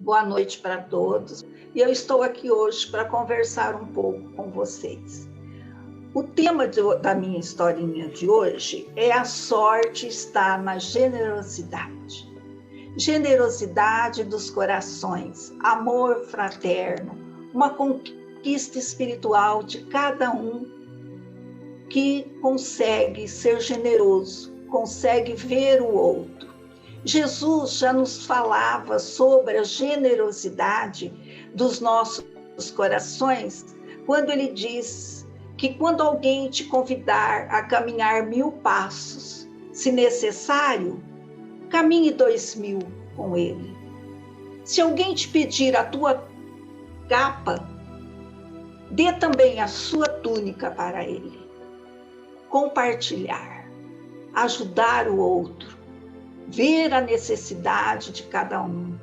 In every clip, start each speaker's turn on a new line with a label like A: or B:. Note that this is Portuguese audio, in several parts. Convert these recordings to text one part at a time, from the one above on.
A: Boa noite para todos. E eu estou aqui hoje para conversar um pouco com vocês. O tema da minha historinha de hoje é: a sorte está na generosidade. Generosidade dos corações, amor fraterno, uma conquista espiritual de cada um que consegue ser generoso, consegue ver o outro. Jesus já nos falava sobre a generosidade dos nossos corações quando ele diz que quando alguém te convidar a caminhar 1000 passos, se necessário, caminhe 2000 com ele. Se alguém te pedir a tua capa, dê também a sua túnica para ele. Compartilhar, ajudar o outro, ver a necessidade de cada um.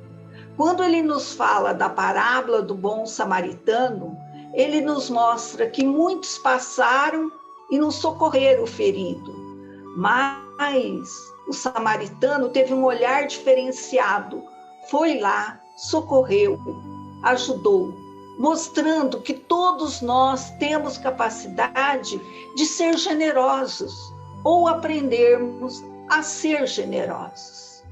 A: Quando ele nos fala da parábola do bom samaritano, ele nos mostra que muitos passaram e não socorreram o ferido, mas o samaritano teve um olhar diferenciado, foi lá, socorreu, ajudou, mostrando que todos nós temos capacidade de ser generosos ou aprendermos a ser generosos,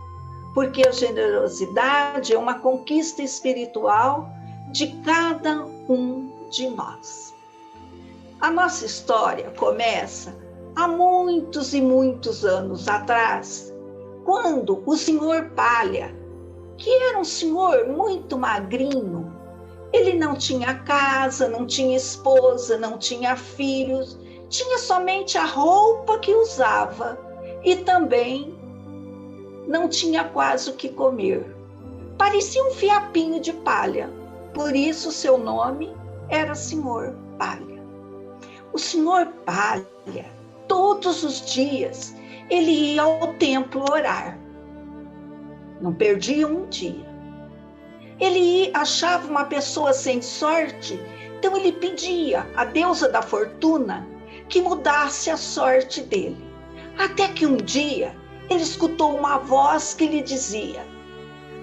A: porque a generosidade é uma conquista espiritual de cada um de nós. A nossa história começa há muitos e muitos anos atrás, quando o senhor Palha, que era um senhor muito magrinho, ele não tinha casa, não tinha esposa, não tinha filhos, tinha somente a roupa que usava e também não tinha quase o que comer. Parecia um fiapinho de palha, por isso seu nome era Senhor Palha. O Senhor Palha, todos os dias, ele ia ao templo orar. Não perdia um dia. Ele achava uma pessoa sem sorte, então ele pedia à deusa da fortuna que mudasse a sorte dele. Até que um dia ele escutou uma voz que lhe dizia: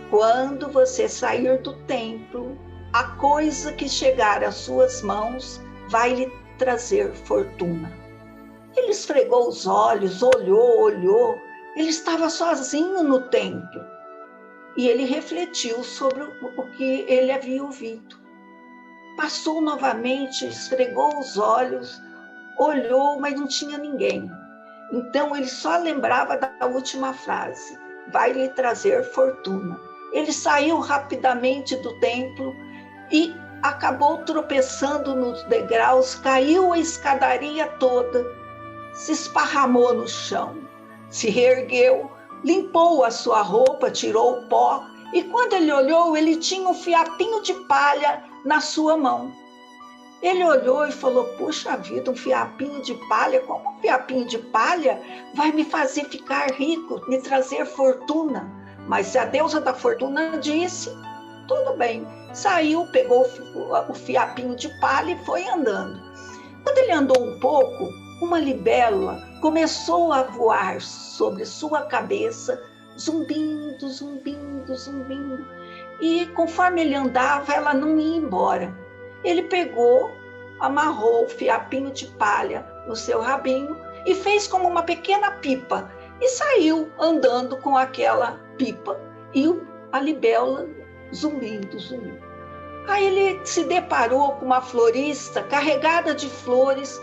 A: quando você sair do templo, a coisa que chegar às suas mãos vai lhe trazer fortuna. Ele esfregou os olhos, olhou. Ele estava sozinho no templo. E ele refletiu sobre o que ele havia ouvido. Passou novamente, esfregou os olhos, olhou, mas não tinha ninguém. Então ele só lembrava da última frase: vai lhe trazer fortuna. Ele saiu rapidamente do templo e acabou tropeçando nos degraus, caiu a escadaria toda, se esparramou no chão, se reergueu, limpou a sua roupa, tirou o pó, e quando ele olhou, ele tinha um fiapinho de palha na sua mão. Ele olhou e falou: puxa vida, um fiapinho de palha? Como um fiapinho de palha vai me fazer ficar rico, me trazer fortuna? Mas se a deusa da fortuna disse, tudo bem. Saiu, pegou o fiapinho de palha e foi andando. Quando ele andou um pouco, uma libélula começou a voar sobre sua cabeça, zumbindo. E conforme ele andava, ela não ia embora. Ele pegou, amarrou o fiapinho de palha no seu rabinho e fez como uma pequena pipa e saiu andando com aquela pipa e a libélula zumbindo. Aí ele se deparou com uma florista carregada de flores,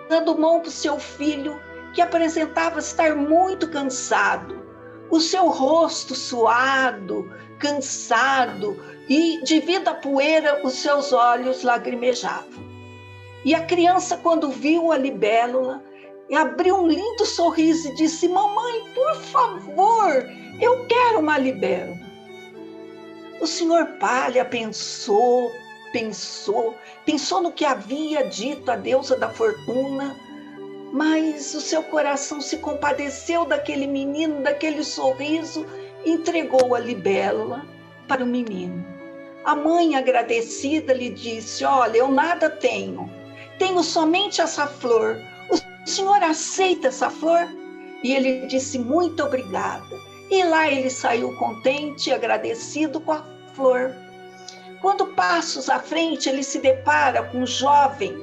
A: dando mão para o seu filho, que apresentava estar muito cansado. O seu rosto suado, cansado, e devido à poeira, os seus olhos lagrimejavam. E a criança, quando viu a libélula, abriu um lindo sorriso e disse: mamãe, por favor, eu quero uma libélula. O senhor Palha pensou no que havia dito a deusa da fortuna, mas o seu coração se compadeceu daquele menino, daquele sorriso, e entregou a libélula para o menino. A mãe, agradecida, lhe disse: olha, eu nada tenho somente essa flor. O senhor aceita essa flor? E ele disse: muito obrigada. E lá ele saiu contente e agradecido com a flor. Quando passos à frente, ele se depara com um jovem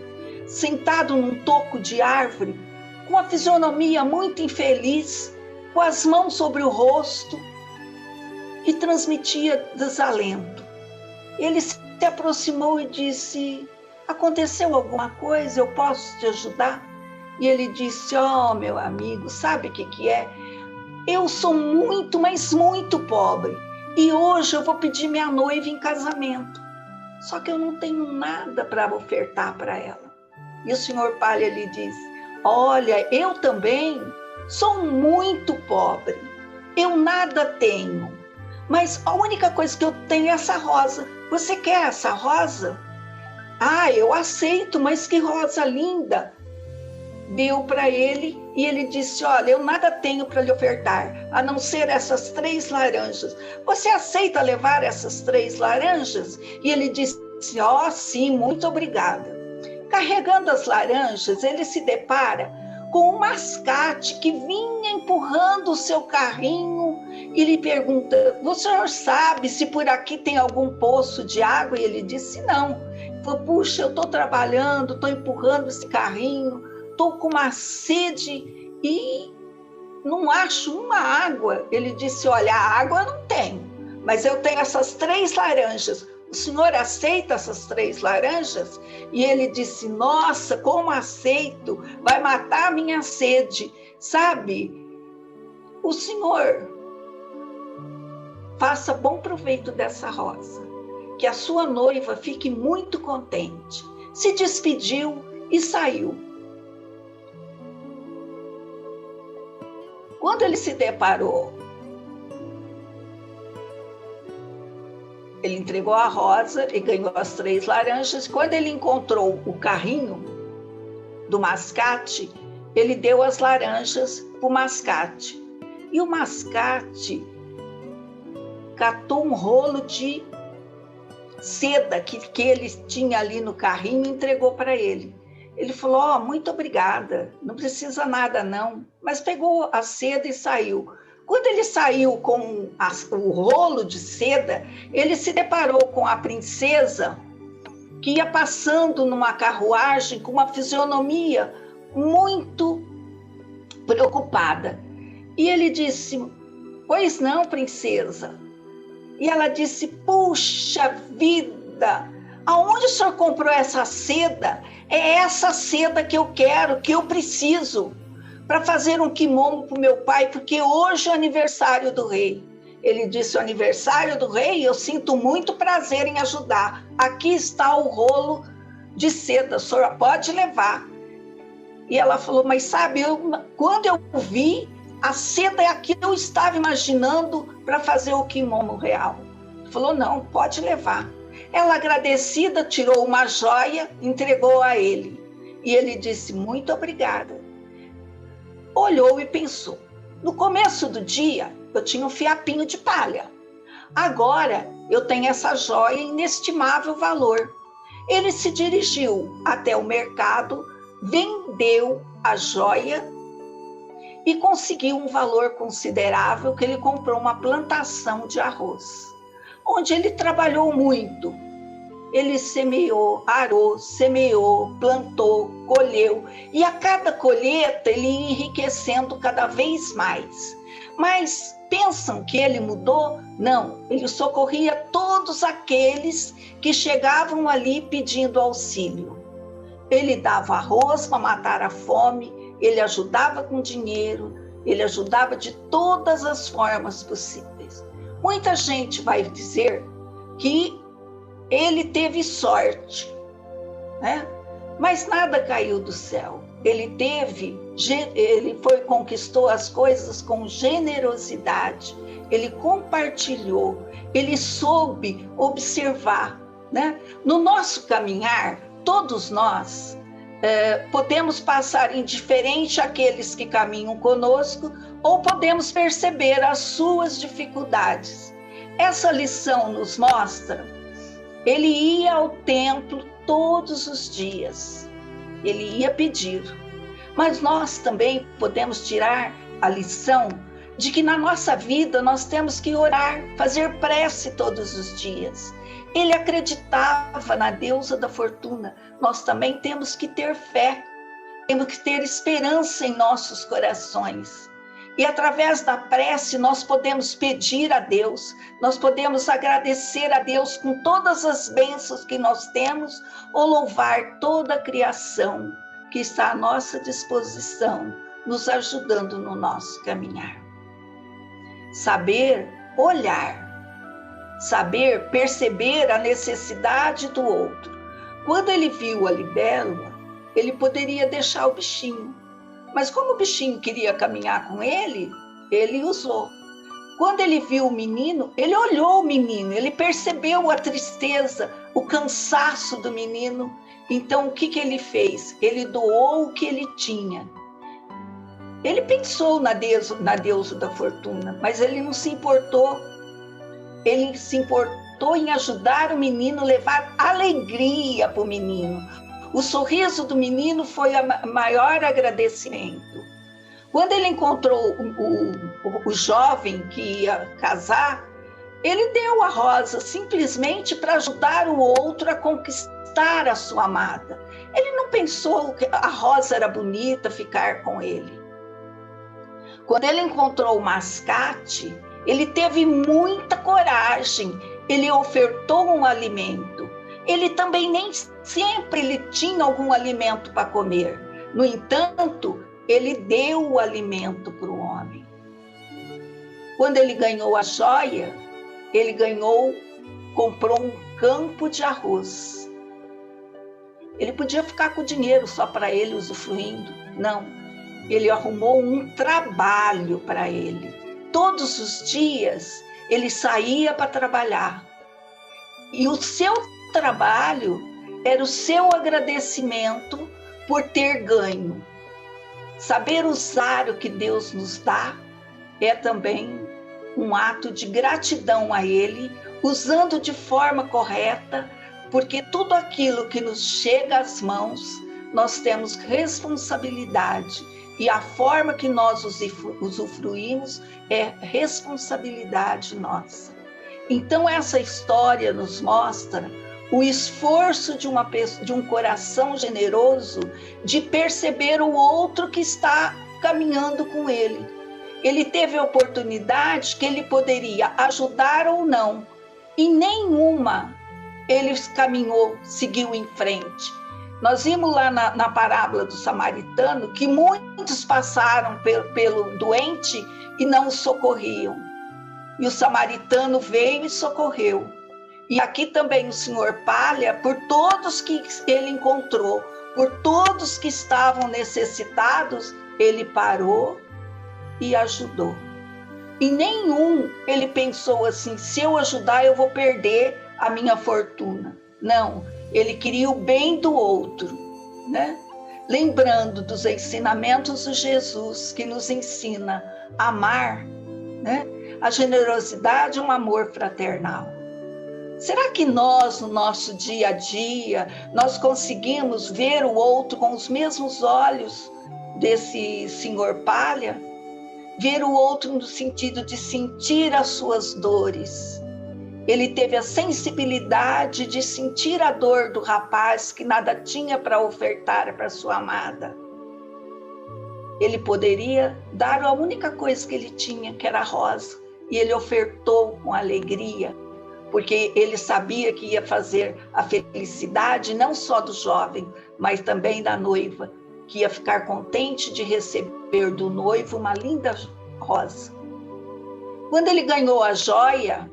A: sentado num toco de árvore, com a fisionomia muito infeliz, com as mãos sobre o rosto, e transmitia desalento. Ele se aproximou e disse: aconteceu alguma coisa? Eu posso te ajudar? E ele disse: oh, meu amigo, sabe o que é? Eu sou muito, mas muito pobre, e hoje eu vou pedir minha noiva em casamento. Só que eu não tenho nada para ofertar para ela. E o senhor Palha lhe disse: olha, eu também sou muito pobre, eu nada tenho, mas a única coisa que eu tenho é essa rosa. Você quer essa rosa? Ah, eu aceito, mas que rosa linda! Deu para ele e ele disse: olha, eu nada tenho para lhe ofertar, a não ser essas 3 laranjas. Você aceita levar essas 3 laranjas? E ele disse: oh, sim, muito obrigada. Carregando as laranjas, ele se depara com um mascate que vinha empurrando o seu carrinho e lhe pergunta: o senhor sabe se por aqui tem algum poço de água? E ele disse: não. Ele falou: puxa, eu estou trabalhando, estou empurrando esse carrinho, estou com uma sede e não acho uma água. Ele disse: olha, a água eu não tenho, mas eu tenho essas 3 laranjas. O senhor aceita essas 3 laranjas? E ele disse: nossa, como aceito, vai matar a minha sede. Sabe, o senhor faça bom proveito dessa rosa, que a sua noiva fique muito contente. Se despediu e saiu. Quando ele se deparou, ele entregou a rosa e ganhou as 3 laranjas. Quando ele encontrou o carrinho do mascate, ele deu as laranjas para o mascate. E o mascate catou um rolo de seda que ele tinha ali no carrinho e entregou para ele. Ele falou: oh, muito obrigada, não precisa nada não. Mas pegou a seda e saiu. Quando ele saiu com o rolo de seda, ele se deparou com a princesa que ia passando numa carruagem com uma fisionomia muito preocupada. E ele disse: pois não, princesa? E ela disse: puxa vida, aonde o senhor comprou essa seda? É essa seda que eu quero, que eu preciso, para fazer um kimono para o meu pai, porque hoje é o aniversário do rei. Ele disse: o aniversário do rei, eu sinto muito prazer em ajudar. Aqui está o rolo de seda, a senhora pode levar. E ela falou: mas sabe, quando eu vi, a seda é a que eu estava imaginando para fazer o kimono real. Falou: não, pode levar. Ela, agradecida, tirou uma joia, entregou a ele. E ele disse: muito obrigada. Olhou e pensou: no começo do dia, eu tinha um fiapinho de palha. Agora, eu tenho essa joia em inestimável valor. Ele se dirigiu até o mercado, vendeu a joia e conseguiu um valor considerável, que ele comprou uma plantação de arroz, onde ele trabalhou muito. Ele semeou, arou, semeou, plantou, colheu, e a cada colheita ele ia enriquecendo cada vez mais. Mas pensam que ele mudou? Não, ele socorria todos aqueles que chegavam ali pedindo auxílio. Ele dava arroz para matar a fome, ele ajudava com dinheiro, ele ajudava de todas as formas possíveis. Muita gente vai dizer que ele teve sorte, né? Mas nada caiu do céu. Ele conquistou as coisas com generosidade, ele compartilhou, ele soube observar, né? No nosso caminhar, todos nós podemos passar indiferente àqueles que caminham conosco, ou podemos perceber as suas dificuldades. Essa lição nos mostra: ele ia ao templo todos os dias, ele ia pedir. Mas nós também podemos tirar a lição de que na nossa vida nós temos que orar, fazer prece todos os dias. Ele acreditava na deusa da fortuna. Nós também temos que ter fé, temos que ter esperança em nossos corações. E através da prece nós podemos pedir a Deus, nós podemos agradecer a Deus com todas as bênçãos que nós temos, ou louvar toda a criação que está à nossa disposição, nos ajudando no nosso caminhar. Saber olhar, saber perceber a necessidade do outro. Quando ele viu a libélula, ele poderia deixar o bichinho, mas como o bichinho queria caminhar com ele, ele usou. Quando ele viu o menino, ele olhou o menino, ele percebeu a tristeza, o cansaço do menino. Então, o que ele fez? Ele doou o que ele tinha. Ele pensou na deusa da fortuna, mas ele não se importou. Ele se importou em ajudar o menino, levar alegria para o menino. O sorriso do menino foi o maior agradecimento. Quando ele encontrou o jovem que ia casar, ele deu a rosa simplesmente para ajudar o outro a conquistar a sua amada. Ele não pensou que a rosa era bonita, ficar com ele. Quando ele encontrou o mascate, ele teve muita coragem, ele ofertou um alimento. Ele também nem sempre ele tinha algum alimento para comer. No entanto, ele deu o alimento para o homem. Quando ele ganhou a joia, ele comprou um campo de arroz. Ele podia ficar com o dinheiro só para ele usufruindo. Não, ele arrumou um trabalho para ele. Todos os dias ele saía para trabalhar. E o seu trabalho era o seu agradecimento por ter ganho. Saber usar o que Deus nos dá é também um ato de gratidão a Ele, usando de forma correta, porque tudo aquilo que nos chega às mãos, nós temos responsabilidade, e a forma que nós usufruímos é responsabilidade nossa. Então essa história nos mostra o esforço de um coração generoso de perceber o outro que está caminhando com ele. Ele teve a oportunidade que ele poderia ajudar ou não, e nenhuma ele caminhou, seguiu em frente. Nós vimos lá na parábola do samaritano que muitos passaram pelo doente e não o socorriam. E o samaritano veio e socorreu. E aqui também o Senhor Palha, por todos que ele encontrou, por todos que estavam necessitados, ele parou e ajudou. E nenhum ele pensou assim, se eu ajudar eu vou perder a minha fortuna. Não, ele queria o bem do outro, né? Lembrando dos ensinamentos de Jesus, que nos ensina a amar, né? A generosidade é um amor fraternal. Será que nós, no nosso dia a dia, nós conseguimos ver o outro com os mesmos olhos desse Senhor Palha? Ver o outro no sentido de sentir as suas dores. Ele teve a sensibilidade de sentir a dor do rapaz que nada tinha para ofertar para sua amada. Ele poderia dar a única coisa que ele tinha, que era a rosa, e ele ofertou com alegria, porque ele sabia que ia fazer a felicidade não só do jovem, mas também da noiva, que ia ficar contente de receber do noivo uma linda rosa. Quando ele ganhou a joia,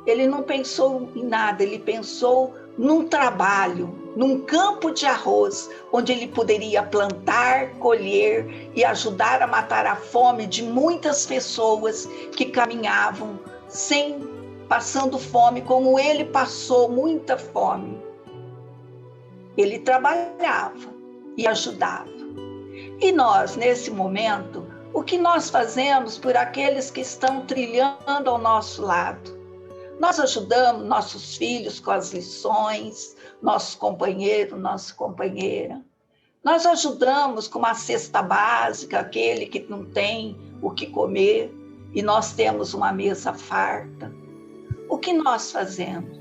A: ele não pensou em nada, ele pensou num trabalho, num campo de arroz, onde ele poderia plantar, colher e ajudar a matar a fome de muitas pessoas que caminhavam passando fome, como ele passou muita fome. Ele trabalhava e ajudava. E nós, nesse momento, o que nós fazemos por aqueles que estão trilhando ao nosso lado? Nós ajudamos nossos filhos com as lições, nosso companheiro, nossa companheira. Nós ajudamos com uma cesta básica, aquele que não tem o que comer, e nós temos uma mesa farta. O que nós fazemos?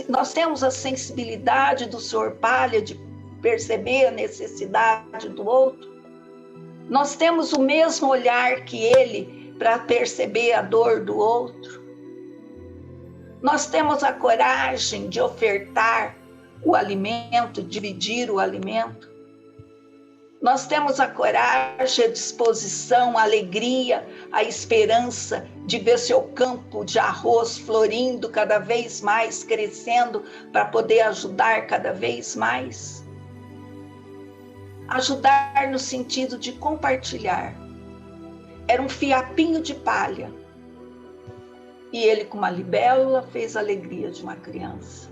A: Nós temos a sensibilidade do Senhor Palha de perceber a necessidade do outro? Nós temos o mesmo olhar que ele para perceber a dor do outro? Nós temos a coragem de ofertar o alimento, dividir o alimento? Nós temos a coragem, a disposição, a alegria, a esperança de ver seu campo de arroz florindo cada vez mais, crescendo, para poder ajudar cada vez mais? Ajudar no sentido de compartilhar. Era um fiapinho de palha. E ele, com uma libélula, fez a alegria de uma criança.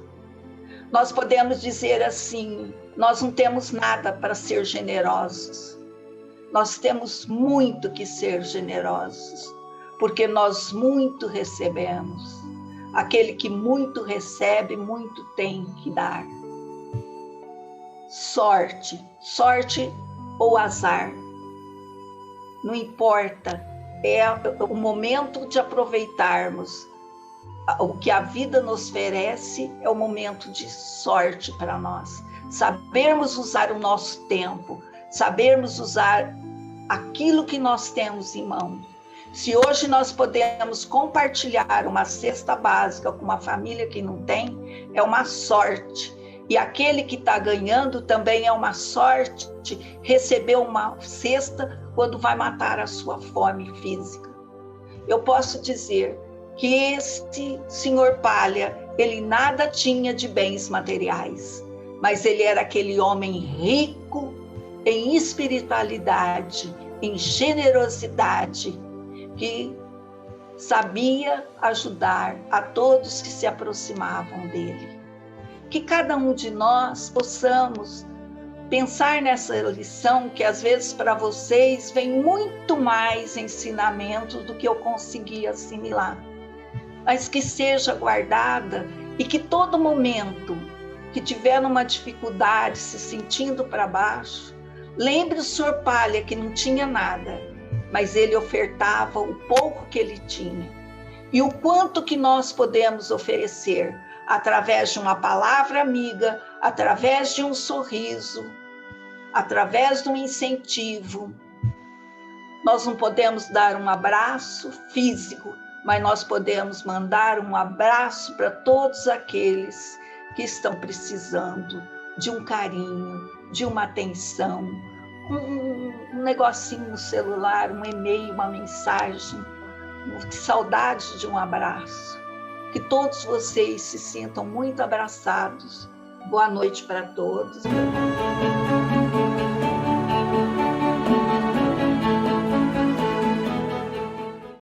A: Nós podemos dizer assim, nós não temos nada para ser generosos. Nós temos muito que ser generosos, porque nós muito recebemos. Aquele que muito recebe, muito tem que dar. Sorte ou azar, não importa. É o momento de aproveitarmos o que a vida nos oferece, é o momento de sorte para nós. Sabermos usar o nosso tempo, sabermos usar aquilo que nós temos em mão. Se hoje nós podemos compartilhar uma cesta básica com uma família que não tem, é uma sorte. E aquele que está ganhando também é uma sorte receber uma cesta quando vai matar a sua fome física. Eu posso dizer que esse Senhor Palha, ele nada tinha de bens materiais, mas ele era aquele homem rico em espiritualidade, em generosidade, que sabia ajudar a todos que se aproximavam dele. Que cada um de nós possamos pensar nessa lição, que às vezes para vocês vem muito mais ensinamento do que eu consegui assimilar, mas que seja guardada e que todo momento que tiver numa dificuldade, se sentindo para baixo, lembre o Senhor Palha que não tinha nada, mas ele ofertava o pouco que ele tinha. E o quanto que nós podemos oferecer através de uma palavra amiga, através de um sorriso, através de um incentivo. Nós não podemos dar um abraço físico, mas nós podemos mandar um abraço para todos aqueles que estão precisando de um carinho, de uma atenção, um negocinho no celular, um e-mail, uma mensagem. Que saudade de um abraço. Que todos vocês se sintam muito abraçados. Boa noite para todos.